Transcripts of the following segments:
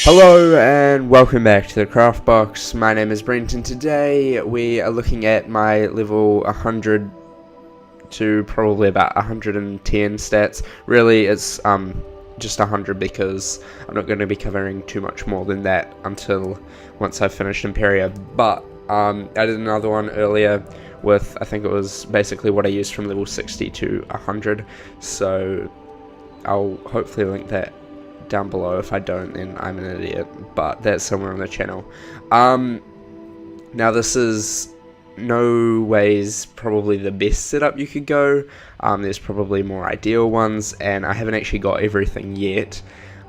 Hello and welcome back to the Craft Box. My name is Brent and today we are looking at my level 100 to probably about 110 stats. Really it's just 100 because I'm not going to be covering too much more than that until once I've finished Imperia. But I did another one earlier with, I think it was basically what I used from level 60 to 100. So I'll hopefully link that down below. If I don't, then I'm an idiot, but that's somewhere on the channel. Now this is no ways probably the best setup you could go. There's probably more ideal ones, and I haven't actually got everything yet,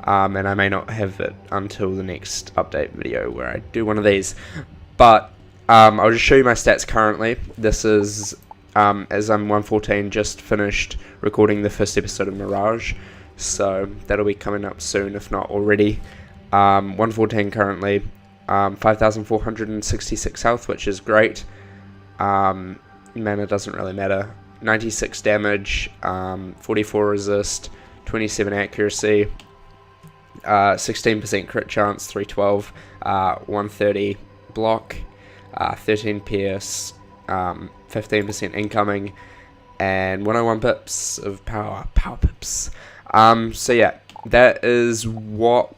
and I may not have it until the next update video where I do one of these. But I'll just show you my stats currently. This is as I'm 114, just finished recording the first episode of Mirage, so that'll be coming up soon, if not already. 114 currently, 5,466 health, which is great. Mana doesn't really matter. 96 damage, 44 resist, 27 accuracy, 16% crit chance, 312, 130 block, 13 pierce, 15% incoming, and 101 pips of power pips. So yeah, that is what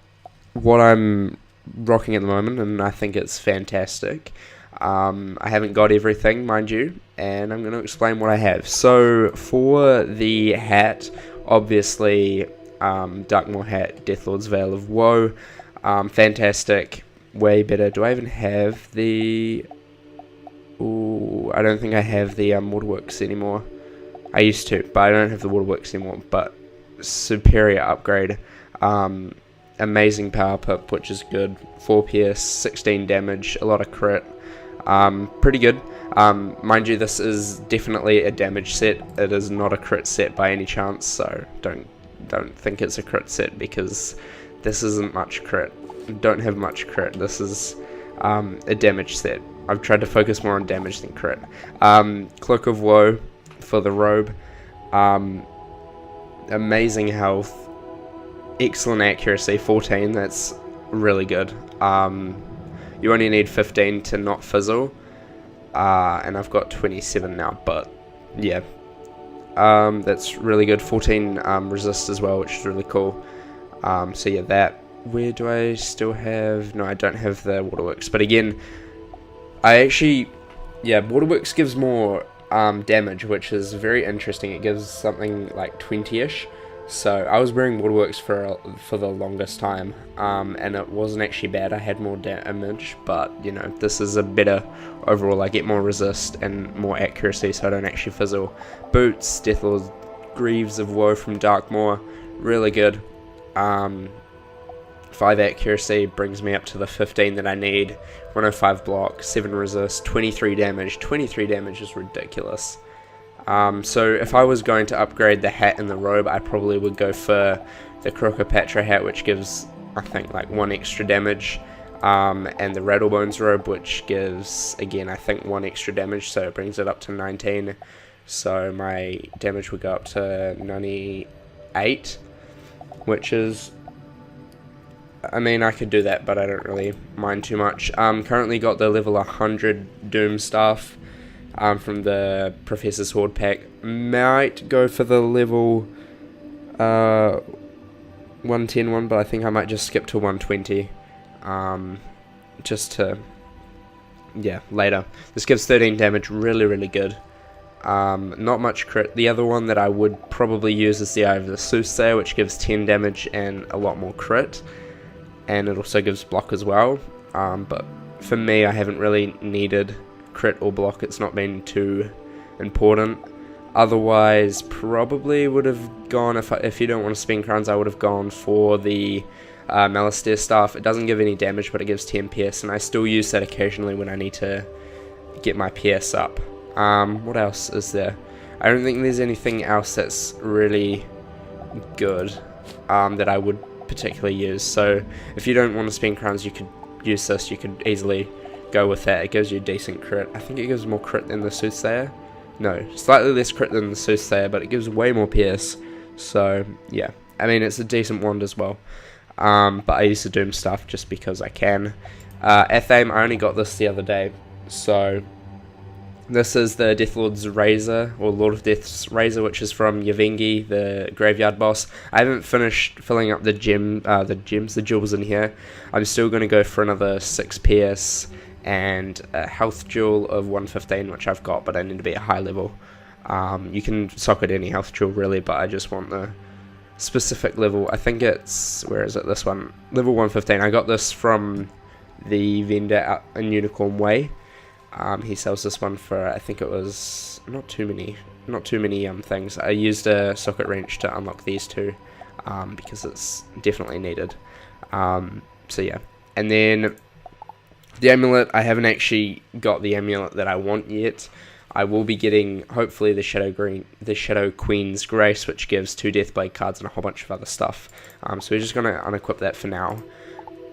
I'm rocking at the moment, and I think it's fantastic. I haven't got everything, mind you, and I'm going to explain what I have. So for the hat, obviously Darkmoor hat, Deathlord's Veil of Woe, fantastic, way better. Do I even have the... Ooh, I don't think I have the Waterworks anymore. I used to, but I don't have the Waterworks anymore. But superior upgrade, amazing power pip, which is good, 4 PS, 16 damage, a lot of crit, pretty good. Mind you, this is definitely a damage set, it is not a crit set by any chance, so don't think it's a crit set, because this isn't much crit, don't have much crit. This is a damage set. I've tried to focus more on damage than crit. Cloak of Woe for the robe, amazing health, excellent accuracy, 14, that's really good. You only need 15 to not fizzle, and I've got 27 now, but yeah, that's really good. 14 resist as well, which is really cool. So yeah, that. Where do I still have... No, I don't have the Waterworks, but again, I actually... Yeah, Waterworks gives more damage, which is very interesting. It gives something like 20-ish. So I was wearing Waterworks for the longest time, and it wasn't actually bad. I had more damage, but you know, this is a better overall. I get more resist and more accuracy, so I don't actually fizzle. Boots, Deathlord's Greaves of Woe from Darkmoor, really good. 5 accuracy brings me up to the 15 that I need. 105 block, 7 resist, 23 damage. 23 damage is ridiculous. So if I was going to upgrade the hat and the robe, I probably would go for the Crocopatra hat, which gives, I think, like 1 extra damage, and the Rattlebones robe, which gives, again, I think 1 extra damage, so it brings it up to 19. So my damage would go up to 98, which is... I mean, I could do that, but I don't really mind too much. Currently got the level 100 Doom Staff from the Professor's Horde pack. Might go for the level 110 one, but I think I might just skip to 120. Just to... Yeah, later. This gives 13 damage, really good. Not much crit. The other one that I would probably use is the Eye of the Soothsayer, which gives 10 damage and a lot more crit. And it also gives block as well, but for me, I haven't really needed crit or block. It's not been too important. Otherwise, probably would have gone, if you don't want to spend crowns, I would have gone for the Malastare Staff. It doesn't give any damage, but it gives 10 PS, and I still use that occasionally when I need to get my PS up. What else is there? I don't think there's anything else that's really good that I would particularly use. So if you don't want to spend crowns, you could use this. You could easily go with that. It gives you decent crit. I think it gives more crit than the Soothsayer. No, slightly less crit than the Soothsayer, but it gives way more PS. So yeah, I mean, it's a decent wand as well. but I use the Doom stuff just because I can. Athame, I only got this the other day, so this is the Deathlord's Razor, or Lord of Death's Razor, which is from Yavengi, the graveyard boss. I haven't finished filling up the jewels in here. I'm still going to go for another 6 PS and a health jewel of 115, which I've got, but I need to be at high level. You can socket any health jewel really, but I just want the specific level. I think it's, where is it, this one, level 115. I got this from the vendor out in Unicorn Way. He sells this one for, I think it was not too many things. I used a socket wrench to unlock these two, because it's definitely needed. So yeah, and then the amulet, I haven't actually got the amulet that I want yet. I will be getting, hopefully, the Shadow Queen's Grace, which gives 2 Deathblade cards and a whole bunch of other stuff. So we're just going to unequip that for now.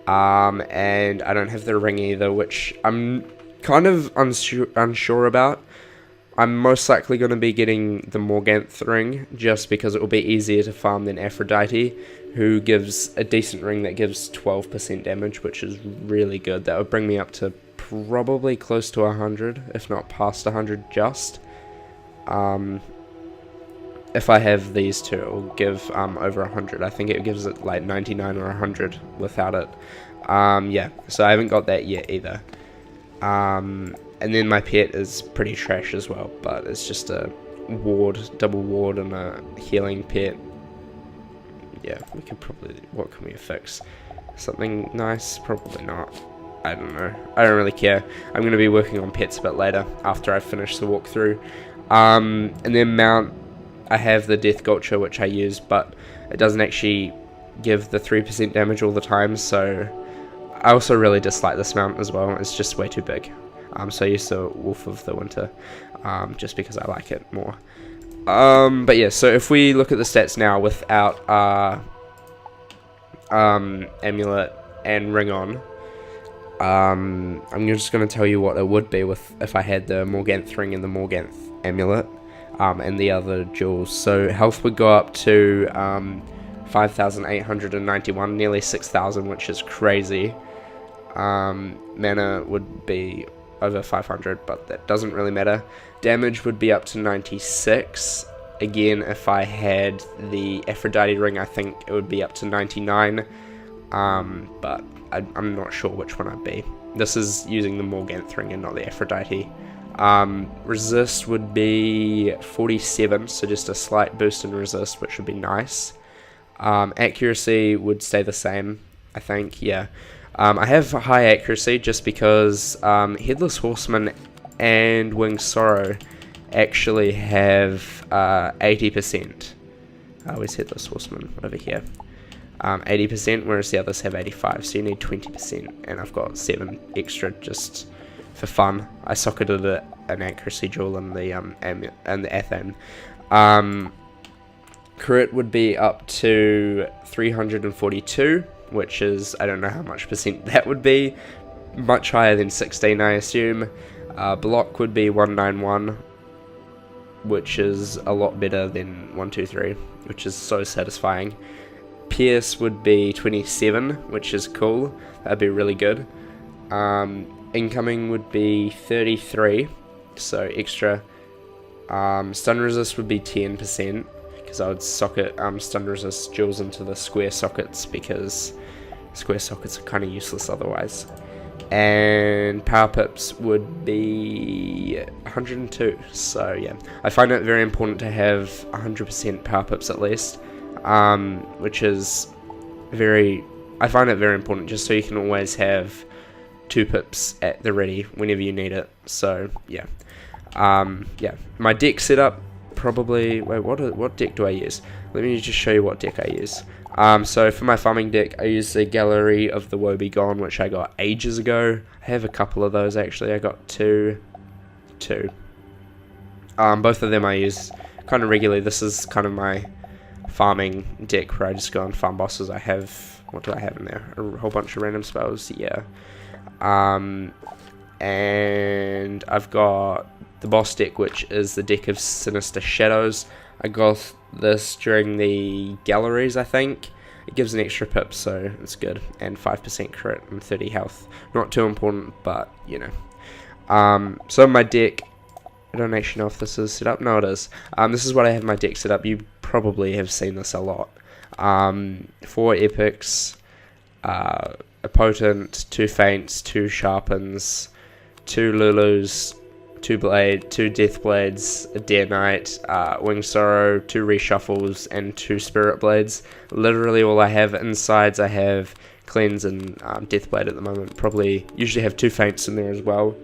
And I don't have the ring either, which I'm kind of unsure about. I'm most likely going to be getting the Morganth ring, just because it will be easier to farm than Aphrodite, who gives a decent ring that gives 12% damage, which is really good. That would bring me up to probably close to 100, if not past 100 just. If I have these two, it will give over 100. I think it gives it like 99 or 100 without it. Yeah, so I haven't got that yet either. And then my pet is pretty trash as well, but it's just a double ward and a healing pet. Yeah, we could probably, what can we fix? Something nice? Probably not. I don't know. I don't really care. I'm going to be working on pets a bit later after I finish the walkthrough. And then mount, I have the Death Gulcher, which I use, but it doesn't actually give the 3% damage all the time, so I also really dislike this mount as well. It's just way too big. So I use the Wolf of the Winter, just because I like it more. But yeah, so if we look at the stats now without amulet and ring on, I'm just going to tell you what it would be with if I had the Morganth ring and the Morganth amulet, and the other jewels. So health would go up to 5,891, nearly 6,000, which is crazy. Mana would be over 500, but that doesn't really matter. Damage would be up to 96. Again, if I had the Aphrodite ring, I think it would be up to 99. But I'm not sure which one I'd be. This is using the Morganth ring and not the Aphrodite. Resist would be 47, so just a slight boost in resist, which would be nice. Accuracy would stay the same, I think, yeah. I have high accuracy just because Headless Horseman and Winged Sorrow actually have 80%. Where's Headless Horseman? Over here. 80%, whereas the others have 85, so you need 20%, and I've got 7 extra just for fun. I socketed an accuracy jewel in the Athame. Crit would be up to 342, which is, I don't know how much percent that would be, much higher than 16 I assume. Block would be 191, which is a lot better than 123, which is so satisfying. Pierce would be 27, which is cool. That'd be really good. Incoming would be 33, so extra. Stun resist would be 10%, because I would socket stun resist jewels into the square sockets, because square sockets are kind of useless otherwise. And power pips would be 102, so yeah. I find it very important to have 100% power pips at least. Which is I find it very important, just so you can always have 2 pips at the ready whenever you need it. So yeah, yeah. My deck setup probably. Wait, what deck do I use? Let me just show you what deck I use. So for my farming deck, I use the Gallery of the Woe Begone, which I got ages ago. I have a couple of those actually. I got two. Both of them I use kind of regularly. This is kind of my farming deck where I just go and farm bosses. I have, what do I have in there? A whole bunch of random spells, yeah. And I've got the boss deck, which is the deck of Sinister Shadows. I got this during the galleries, I think. It gives an extra pip, so it's good, and 5% crit and 30 health. Not too important, but you know. So my deck, I don't actually know if this is set up. No, it is. This is what I have my deck set up. You probably have seen this a lot. 4 epics, a potent, 2 feints, 2 sharpens, 2 Lulus, 2 death blades, a Dear Knight, winged sorrow, 2 reshuffles, and 2 spirit blades. Literally all I have insides. I have cleanse and death blade at the moment. Probably usually have 2 feints in there as well.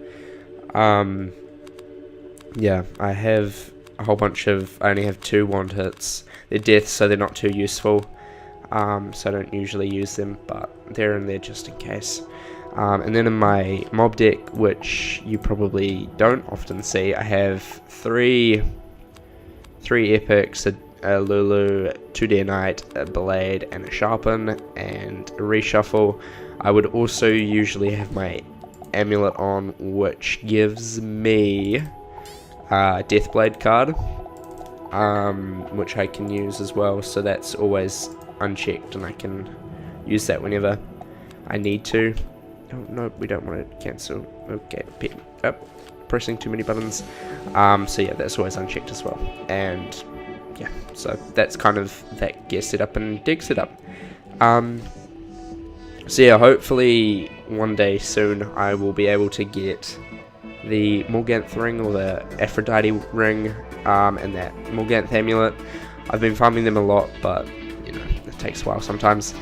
Yeah, I have a whole bunch of. I only have 2 wand hits. They're deaths, so they're not too useful. So I don't usually use them, but they're in there just in case. And then in my mob deck, which you probably don't often see, I have 3 epics, a Lulu, 2 Dear Knight, a blade, and a sharpen, and a reshuffle. I would also usually have my amulet on, which gives me a Deathblade card, which I can use as well, so that's always unchecked and I can use that whenever I need to. Oh, no, we don't want to cancel. Okay, pressing too many buttons. So yeah, that's always unchecked as well. And yeah, so that's kind of that gear setup and deck setup. So yeah, hopefully one day soon I will be able to get the Morganth ring or the Aphrodite ring, and that Morganth amulet. I've been farming them a lot, but you know, it takes a while sometimes.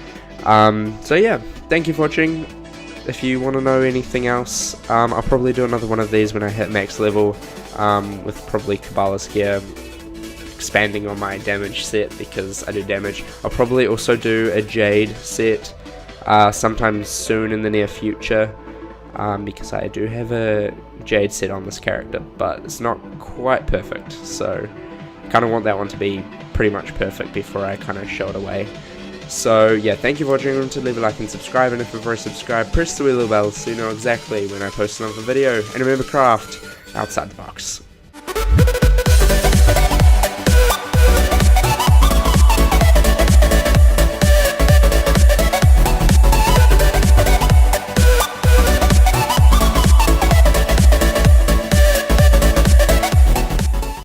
So yeah, thank you for watching. If you want to know anything else, I'll probably do another one of these when I hit max level, with probably Kabbalah's gear, expanding on my damage set because I do damage. I'll probably also do a Jade set sometime soon in the near future, because I do have a Jade set on this character, but it's not quite perfect, so I kind of want that one to be pretty much perfect before I kind of show it away. So yeah, thank you for watching. Remember to leave a like and subscribe, and if you've already subscribed, press the little bell so you know exactly when I post another video. And remember, craft outside the box.